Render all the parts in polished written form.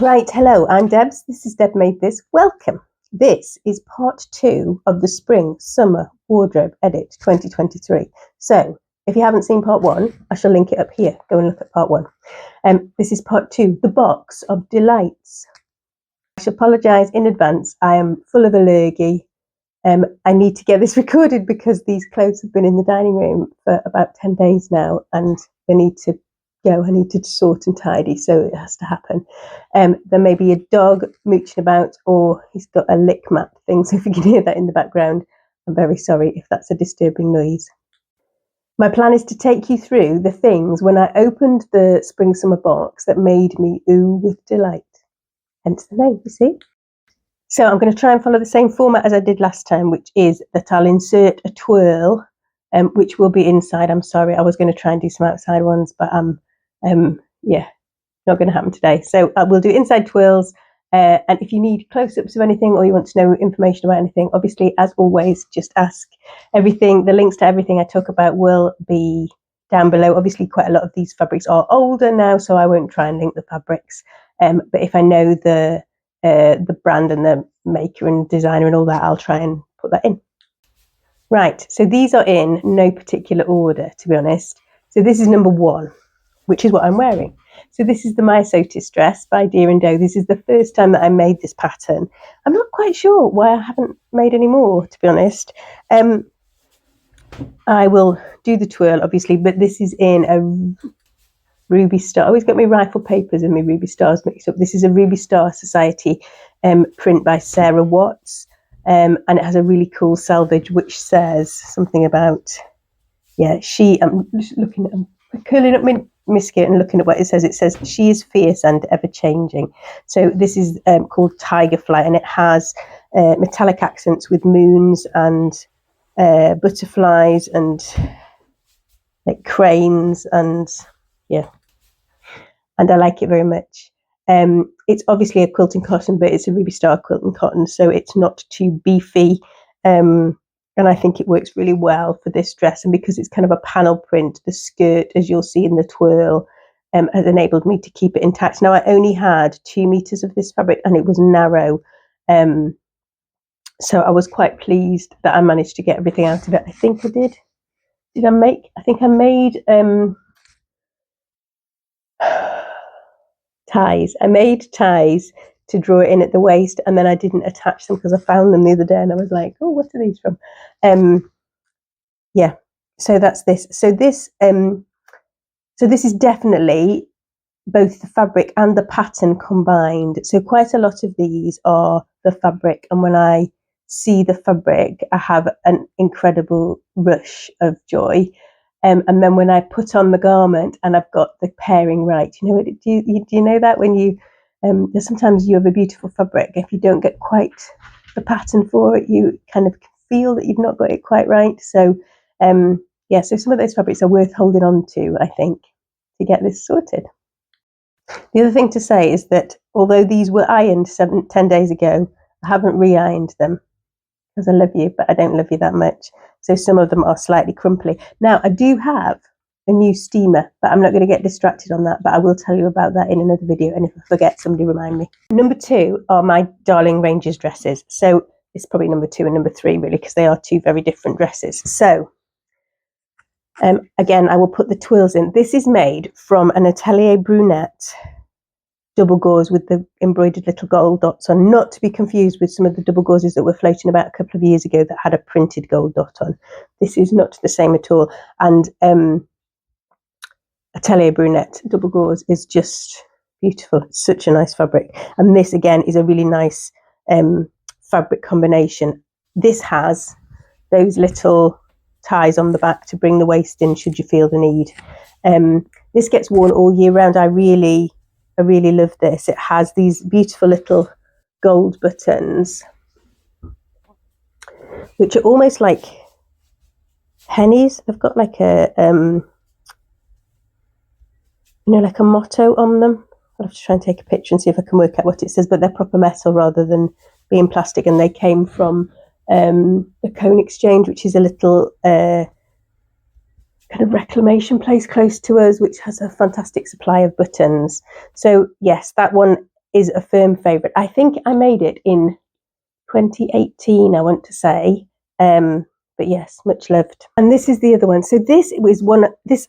Right, hello, I'm Debs. This is Deb Made This. Welcome. This is part 2 of the Spring Summer Wardrobe Edit 2023. So, if you haven't seen part 1, I shall link it up here. Go and look at part 1. This is part 2, the Box of Delights. I should apologise in advance. I am full of allergy. I need to get this recorded because these clothes have been in the dining room for about 10 days now and they need to go. I need to sort and tidy, so it has to happen. There may be a dog mooching about, or he's got a lick mat thing, so if you can hear that in the background, I'm very sorry if that's a disturbing noise. My plan is to take you through the things when I opened the Spring Summer box that made me ooh with delight. Hence the name, you see. So I'm going to try and follow the same format as I did last time, which is that I'll insert a twirl, which will be inside. I'm sorry, I was going to try and do some outside ones, but not going to happen today. So we'll do inside twirls. And if you need close-ups of anything or you want to know information about anything, obviously, as always, just ask. Everything, the links to everything I talk about will be down below. Obviously, quite a lot of these fabrics are older now, so I won't try and link the fabrics. But if I know the brand and the maker and designer and all that, I'll try and put that in. Right, so these are in no particular order, to be honest. So this is number 1, which is what I'm wearing. So this is the Myosotis dress by Deer and Doe. This is the first time that I made this pattern. I'm not quite sure why I haven't made any more, to be honest. I will do the twirl, obviously, but this is in a Ruby Star. I always get my rifle papers and my Ruby Stars mixed up. This is a Ruby Star Society print by Sarah Watts. And it has a really cool selvage, which says something about, I'm just looking at, I'm curling up my skirt and looking at what it says. It says, she is fierce and ever-changing. So this is called Tiger Flight, and it has metallic accents with moons and butterflies and like cranes and and I like it very much. It's obviously a quilting cotton, but it's a Ruby Star quilting cotton, so it's not too beefy. And I think it works really well for this dress. And because it's kind of a panel print, the skirt, as you'll see in the twirl, has enabled me to keep it intact. Now, I only had 2 meters of this fabric and it was narrow. So I was quite pleased that I managed to get everything out of it. I think I did. I think I made ties. I made ties to draw it in at the waist, and then I didn't attach them because I found them the other day and I was like, oh, what are these from? So that's this. So this is definitely both the fabric and the pattern combined. So quite a lot of these are the fabric, and when I see the fabric, I have an incredible rush of joy. And then when I put on the garment and I've got the pairing right, do you know that when you sometimes you have a beautiful fabric, if you don't get quite the pattern for it, you kind of feel that you've not got it quite right. So so some of those fabrics are worth holding on to, I think, to get this sorted. The other thing to say is that although these were ironed 10 days ago, I haven't re-ironed them because I love you, but I don't love you that much. So some of them are slightly crumply. Now, I do have a new steamer, but I'm not going to get distracted on that, but I will tell you about that in another video, and if I forget, somebody remind me. Number 2 are my Darling Rangers dresses. So it's probably number 2 and number 3, really, because they are 2 very different dresses. So again, I will put the twirls in. This is made from an Atelier Brunette double gauze with the embroidered little gold dots on, not to be confused with some of the double gauzes that were floating about a couple of years ago that had a printed gold dot on. This is not the same at all. And Atelier Brunette double gauze is just beautiful. It's such a nice fabric. And this, again, is a really nice fabric combination. This has those little ties on the back to bring the waist in should you feel the need. This gets worn all year round. I really love this. It has these beautiful little gold buttons, which are almost like pennies. They've got like a like a motto on them. I'll have to try and take a picture and see if I can work out what it says, but they're proper metal rather than being plastic, and they came from the Cone Exchange, which is a little kind of reclamation place close to us, which has a fantastic supply of buttons. So yes, that one is a firm favourite. I think I made it in 2018, I want to say. But yes, much loved. And this is the other one. So this was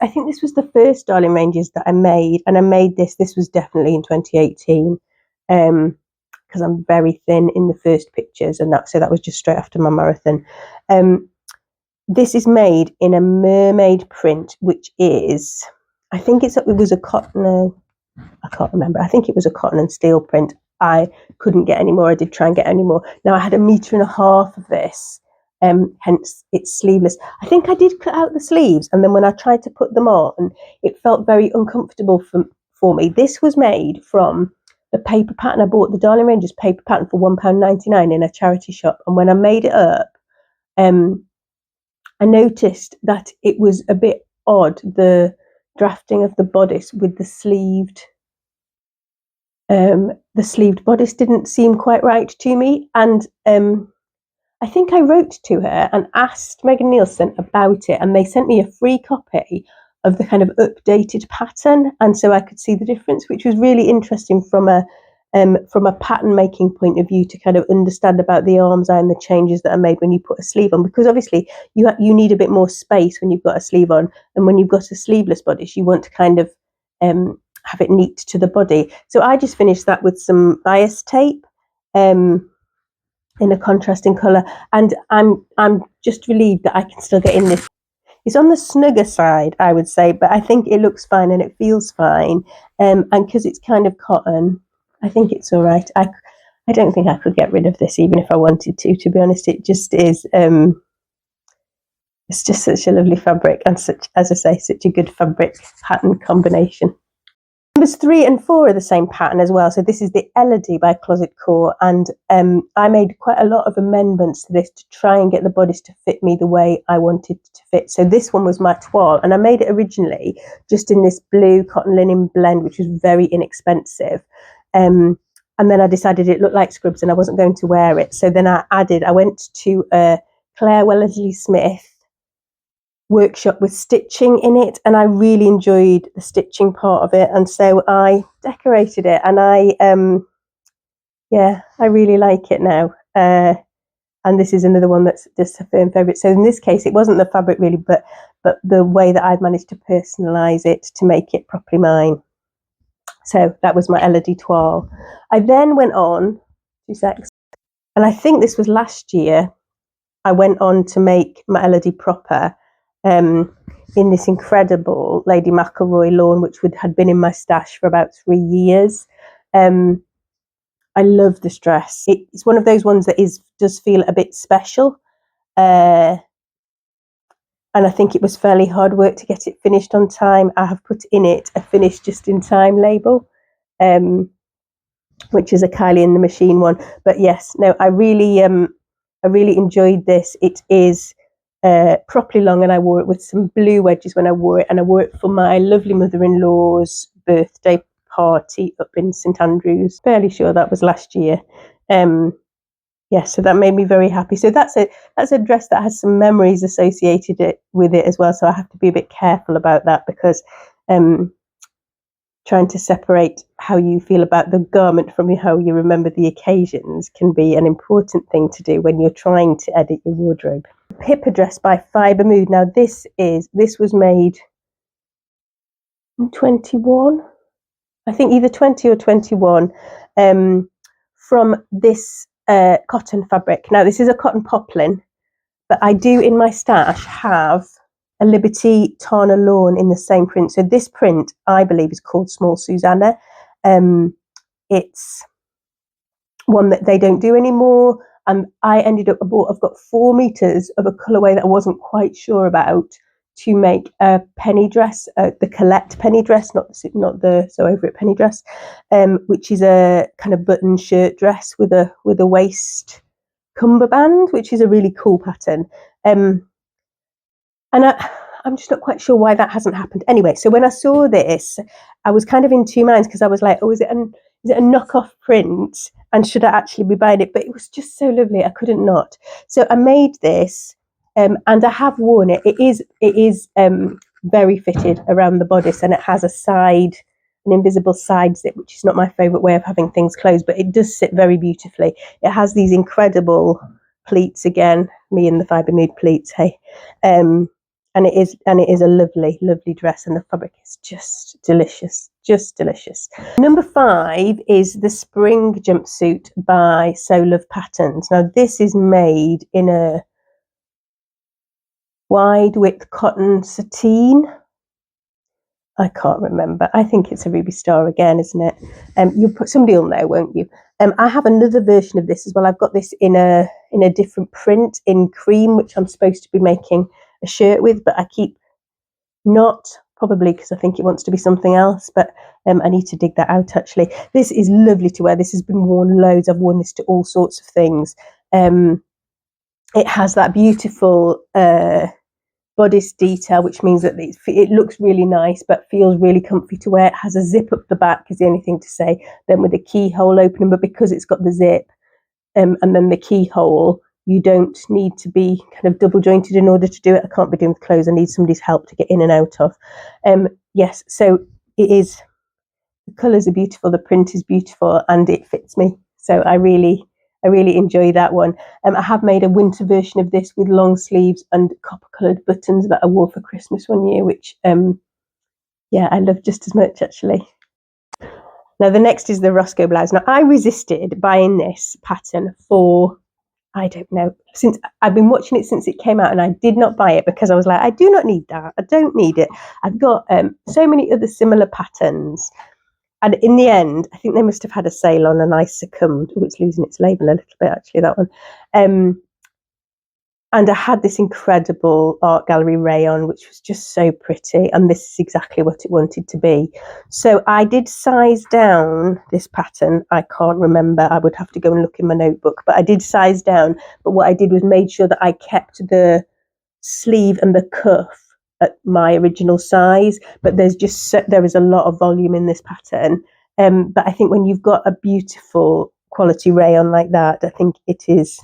I think this was the first Darling ranges that I made, and I made this was definitely in 2018, because I'm very thin in the first pictures, and that was just straight after my marathon. This is made in a mermaid print, which is, I think it was a cotton, no, I can't remember. I think it was a cotton and steel print. I couldn't get any more. I did try and get any more. Now I had 1.5 meters of this, hence it's sleeveless. I think I did cut out the sleeves, and then when I tried to put them on, it felt very uncomfortable for me. This was made from the paper pattern. I bought the Darling Ranges paper pattern for £1.99 in a charity shop, and when I made it up, I noticed that it was a bit odd, the drafting of the bodice with the sleeved bodice didn't seem quite right to me, and I think I wrote to her and asked Megan Nielsen about it, and they sent me a free copy of the kind of updated pattern, and so I could see the difference, which was really interesting from a pattern making point of view, to kind of understand about the arm's eye and the changes that are made when you put a sleeve on, because obviously you need a bit more space when you've got a sleeve on, and when you've got a sleeveless bodice you want to kind of have it neat to the body. So I just finished that with some bias tape in a contrasting colour, and I'm just relieved that I can still get in this. It's on the snugger side, I would say, but I think it looks fine and it feels fine, and because it's kind of cotton, I think it's all right. I don't think I could get rid of this even if I wanted to be honest. It just is, it's just such a lovely fabric, and such, as I say, such a good fabric pattern combination. Numbers 3 and 4 are the same pattern as well. So this is the Elodie by Closet Core, and I made quite a lot of amendments to this to try and get the bodice to fit me the way I wanted to fit. So this one was my toile, and I made it originally just in this blue cotton linen blend, which was very inexpensive. And then I decided it looked like scrubs and I wasn't going to wear it. So then I went to Claire Wellesley Smith workshop with stitching in it, and I really enjoyed the stitching part of it, and so I decorated it, and I really like it now. And this is another one that's just a firm favourite. So in this case it wasn't the fabric really, but the way that I'd managed to personalise it to make it properly mine. So that was my Elodie toile. I then went on, 2 secs, and I think this was last year, I went on to make my Elodie proper, in this incredible Lady McElroy lawn, which had been in my stash for about 3 years. I love this dress. It's one of those ones that does feel a bit special, and I think it was fairly hard work to get it finished on time. I have put in it a finish just in time label, which is a Kylie in the Machine one. But yes, no, I really enjoyed this. It is properly long, and I wore it with some blue wedges when I wore it, and I wore it for my lovely mother-in-law's birthday party up in St Andrews. Fairly sure that was last year. So that made me very happy. So that's a dress that has some memories associated with it as well. So I have to be a bit careful about that, because trying to separate how you feel about the garment from how you remember the occasions can be an important thing to do when you're trying to edit your wardrobe. Pipa dress by Fibre Mood. Now this was made in 21, I think either 20 or 21, from this cotton fabric. Now this is a cotton poplin, but I do in my stash have a Liberty Tana Lawn in the same print. So this print, I believe, is called Small Susanna. It's one that they don't do anymore, and I ended up I've got 4 meters of a colourway that I wasn't quite sure about to make a penny dress, the Colette penny dress, not the Sew Over It penny dress, which is a kind of button shirt dress with a waist cummerband, which is a really cool pattern. And I'm just not quite sure why that hasn't happened. Anyway, so when I saw this, I was kind of in 2 minds, because I was like, oh, is it a knockoff print? And should I actually be buying it? But it was just so lovely, I couldn't not. So I made this, and I have worn it. It is very fitted around the bodice, and it has a side an invisible side zip, which is not my favourite way of having things closed, but it does sit very beautifully. It has these incredible pleats again, me and the Fibre Mood pleats, hey. And it is a lovely, lovely dress, and the fabric is just delicious, just delicious. Number 5 is the Spring Jumpsuit by So Love Patterns. Now this is made in a wide width cotton sateen. I can't remember. I think it's a Ruby Star again, isn't it? Somebody will know, won't you? I have another version of this as well. I've got this in a different print in cream, which I'm supposed to be making a shirt with, but I keep not, probably because I think it wants to be something else, but I need to dig that out actually. This is lovely to wear. This has been worn loads. I've worn this to all sorts of things. It has that beautiful bodice detail, which means that it looks really nice but feels really comfy to wear. It has a zip up the back, is the only thing to say, then with a keyhole opening, but because it's got the zip and then the keyhole, you don't need to be kind of double jointed in order to do it. I can't be doing the clothes. I need somebody's help to get in and out of. Yes, so it is, the colours are beautiful, the print is beautiful, and it fits me. So I really enjoy that one. I have made a winter version of this with long sleeves and copper coloured buttons that I wore for Christmas one year, which I love just as much actually. Now the next is the Roscoe blouse. Now I resisted buying this pattern for, I don't know, since I've been watching it since it came out, and I did not buy it because I was like, I do not need that. I don't need it. I've got so many other similar patterns. And in the end, I think they must have had a sale on, and I succumbed. Oh, it's losing its label a little bit, actually, that one. And I had this incredible art gallery rayon, which was just so pretty. And this is exactly what it wanted to be. So I did size down this pattern. I can't remember. I would have to go and look in my notebook. But I did size down. But what I did was made sure that I kept the sleeve and the cuff at my original size. But there is a lot of volume in this pattern. But I think when you've got a beautiful quality rayon like that, I think it is...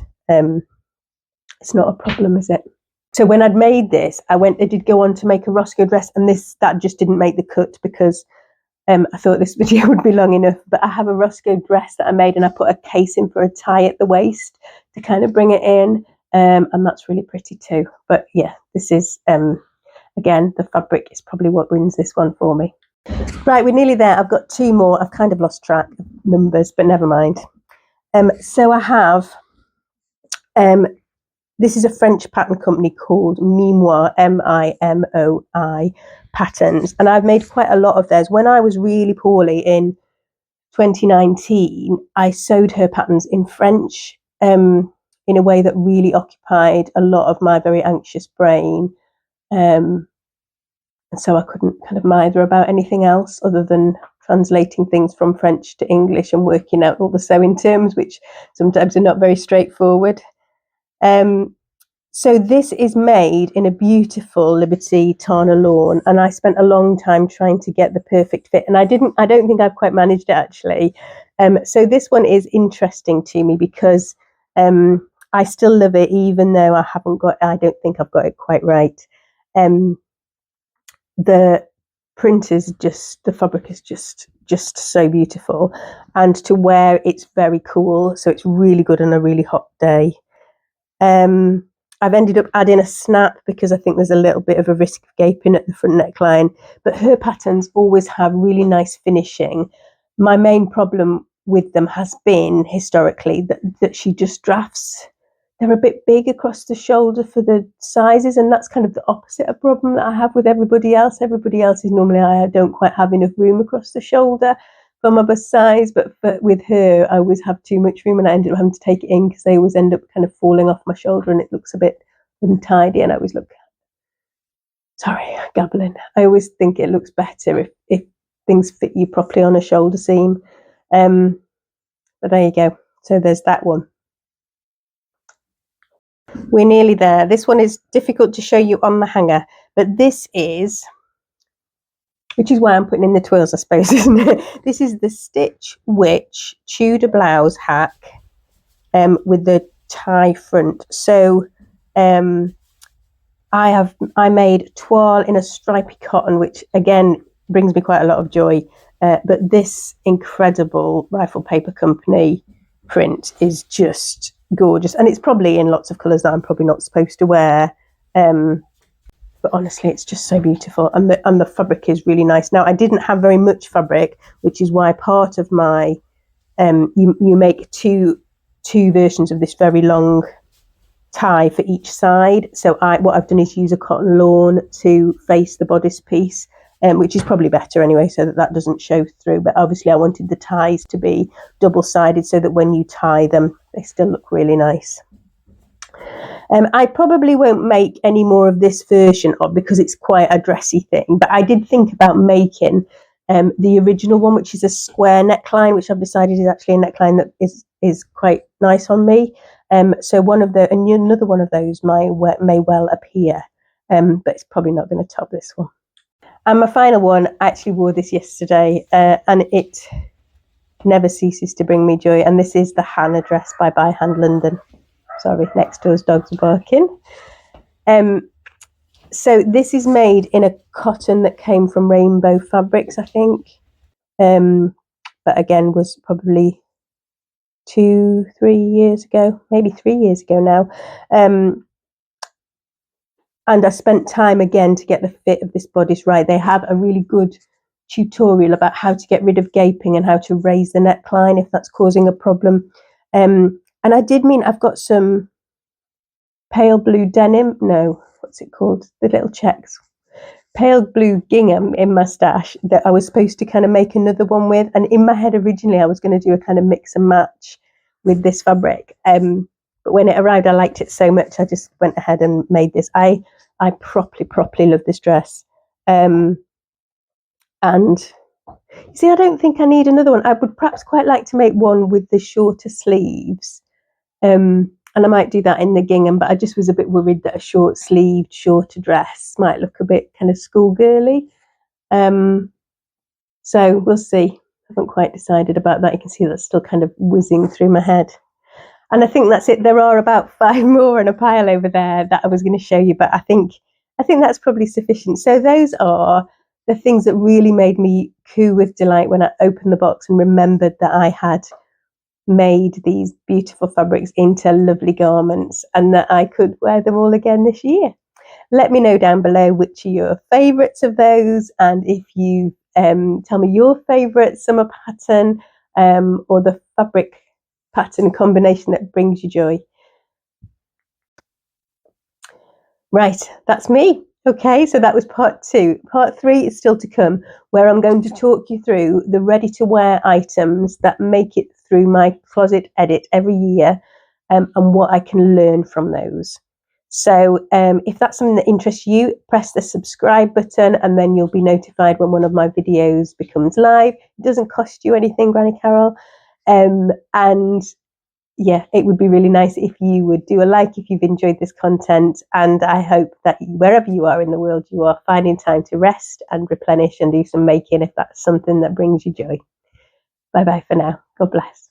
it's not a problem, is it? So when I'd made this, I did go on to make a Roscoe dress, and that just didn't make the cut because I thought this video would be long enough. But I have a Roscoe dress that I made, and I put a casing for a tie at the waist to kind of bring it in, and that's really pretty too. But yeah, this is, again, the fabric is probably what wins this one for me. Right, we're nearly there. I've got 2 more. I've kind of lost track of numbers, but never mind. So I have... this is a French pattern company called Mimoir, Mimoi patterns. And I've made quite a lot of theirs. When I was really poorly in 2019, I sewed her patterns in French in a way that really occupied a lot of my very anxious brain. And so I couldn't kind of mither about anything else other than translating things from French to English and working out all the sewing terms, which sometimes are not very straightforward. So this is made in a beautiful Liberty Tana lawn, and I spent a long time trying to get the perfect fit, and I don't think I've quite managed it actually. So this one is interesting to me because I still love it, even though I don't think I've got it quite right. The print is the fabric is just so beautiful, and to wear it's very cool, so it's really good on a really hot day. I've ended up adding a snap because I think there's a little bit of a risk of gaping at the front neckline, but her patterns always have really nice finishing. My main problem with them has been historically that she just drafts. They're a bit big across the shoulder for the sizes, and that's kind of the opposite of problem that I have with everybody else. Everybody else is normally, I don't quite have enough room across the shoulder for my bust size, but with her, I always have too much room, and I ended up having to take it in because they always end up kind of falling off my shoulder, and it looks a bit untidy, and I always look, sorry, gabbling. I always think it looks better if things fit you properly on a shoulder seam. But there you go. So there's that one. We're nearly there. This one is difficult to show you on the hanger, but this is... which is why I'm putting in the twirls, I suppose, isn't it? This is the Stitch Witch Tudor Blouse hack with the tie front. So I made toile in a stripy cotton, which again brings me quite a lot of joy. But this incredible Rifle Paper Company print is just gorgeous, and it's probably in lots of colours that I'm probably not supposed to wear. But honestly, it's just so beautiful, and the fabric is really nice. Now, I didn't have very much fabric, which is why part of my you make two versions of this very long tie for each side. So what I've done is use a cotton lawn to face the bodice piece, which is probably better anyway, so that doesn't show through. But obviously I wanted the ties to be double-sided so that when you tie them, they still look really nice. I probably won't make any more of this version because it's quite a dressy thing, but I did think about making the original one, which is a square neckline, which I've decided is actually a neckline that is quite nice on me. So another one of those may well appear, but it's probably not going to top this one. And my final one, I actually wore this yesterday, and it never ceases to bring me joy. And this is the Hannah dress by Hand London. Sorry, next door's dogs are barking. So this is made in a cotton that came from Rainbow Fabrics, I think. But again, was probably 2-3 years ago, maybe 3 years ago now. And I spent time again to get the fit of this bodice right. They have a really good tutorial about how to get rid of gaping and how to raise the neckline if that's causing a problem. And I did mean I've got some pale blue denim. No, what's it called? The little checks. Pale blue gingham in my stash that I was supposed to kind of make another one with. And in my head originally, I was going to do a kind of mix and match with this fabric. But when it arrived, I liked it so much, I just went ahead and made this. I properly love this dress. And you see, I don't think I need another one. I would perhaps quite like to make one with the shorter sleeves. And I might do that in the gingham, but I just was a bit worried that a short-sleeved, shorter dress might look a bit kind of schoolgirly. So we'll see. I haven't quite decided about that. You can see that's still kind of whizzing through my head. And I think that's it. There are about 5 more in a pile over there that I was going to show you, but I think that's probably sufficient. So those are the things that really made me coo with delight when I opened the box and remembered that I had made these beautiful fabrics into lovely garments and that I could wear them all again this year. Let me know down below which are your favourites of those, and if you tell me your favourite summer pattern or the fabric pattern combination that brings you joy. Right, that's me. Okay, so that was part 2. Part 3 is still to come, where I'm going to talk you through the ready-to-wear items that make it through my closet edit every year, and what I can learn from those. So if that's something that interests you, press the subscribe button and then you'll be notified when one of my videos becomes live. It doesn't cost you anything, Granny Carol. And yeah, it would be really nice if you would do a like if you've enjoyed this content. And I hope that wherever you are in the world, you are finding time to rest and replenish and do some making if that's something that brings you joy. Bye bye for now. God bless.